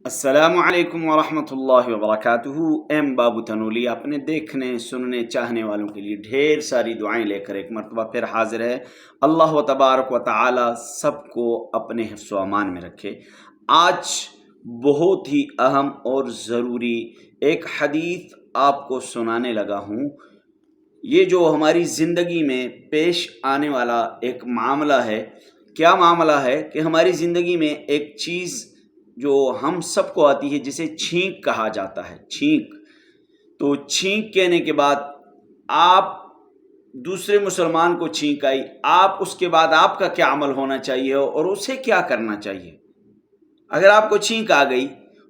السلام علیکم ورحمۃ اللہ وبرکاتہ۔ ایم بابو تنولی اپنے دیکھنے سننے چاہنے والوں کے لیے ڈھیر ساری دعائیں لے کر ایک مرتبہ پھر حاضر ہے۔ اللہ و تبارک و تعالی سب کو اپنے حفظ و امان میں رکھے۔ آج بہت ہی اہم اور ضروری ایک حدیث آپ کو سنانے لگا ہوں۔ یہ جو ہماری زندگی میں پیش آنے والا ایک معاملہ ہے، کیا معاملہ ہے کہ ہماری زندگی میں ایک چیز جو ہم سب کو آتی ہے جسے چھینک کہا جاتا ہے۔ چھینک، تو چھینک کہنے کے بعد آپ دوسرے مسلمان کو چھینک آئی، آپ اس کے بعد آپ کا کیا عمل ہونا چاہیے اور اسے کیا کرنا چاہیے؟ اگر آپ کو چھینک آ گئی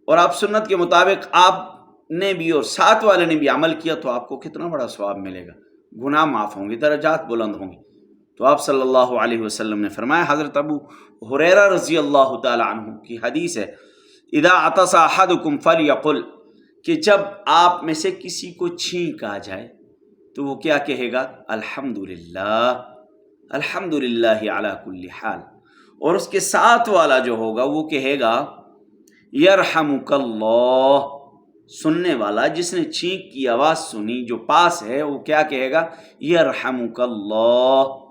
اور آپ سنت کے مطابق آپ نے بھی اور ساتھ والے نے بھی عمل کیا تو آپ کو کتنا بڑا ثواب ملے گا، گناہ معاف ہوں گے، درجات بلند ہوں گے۔ تو آپ صلی اللہ علیہ وسلم نے فرمایا، حضرت ابو ہریرہ رضی اللہ تعالی عنہ کی حدیث ہے، اذا عطس احدکم فلیقل، کہ جب آپ میں سے کسی کو چھینک آ جائے تو وہ کیا کہے گا؟ الحمدللہ، الحمدللہ علی کل حال۔ اور اس کے ساتھ والا جو ہوگا وہ کہے گا یرحمک اللہ۔ سننے والا جس نے چھینک کی آواز سنی جو پاس ہے وہ کیا کہے گا؟ یرحمک اللہ۔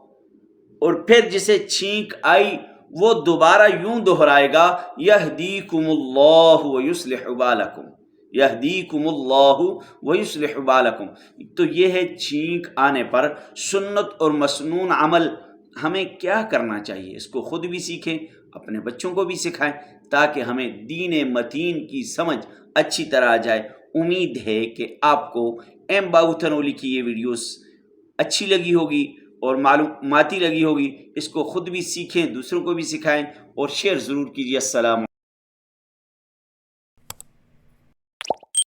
اور پھر جسے چھینک آئی وہ دوبارہ یوں دہرائے گا، یہدیکم اللہ ویصلح بالکم، یہدیکم اللہ ویصلح بالکم۔ تو یہ ہے چھینک آنے پر سنت اور مسنون عمل ہمیں کیا کرنا چاہیے، اس کو خود بھی سیکھیں، اپنے بچوں کو بھی سکھائیں، تاکہ ہمیں دین متین کی سمجھ اچھی طرح آ جائے۔ امید ہے کہ آپ کو ایم بابو تنولی کی یہ ویڈیوز اچھی لگی ہوگی اور معلوماتی لگی ہوگی۔ اس کو خود بھی سیکھیں، دوسروں کو بھی سکھائیں اور شیئر ضرور کیجیے۔ السلام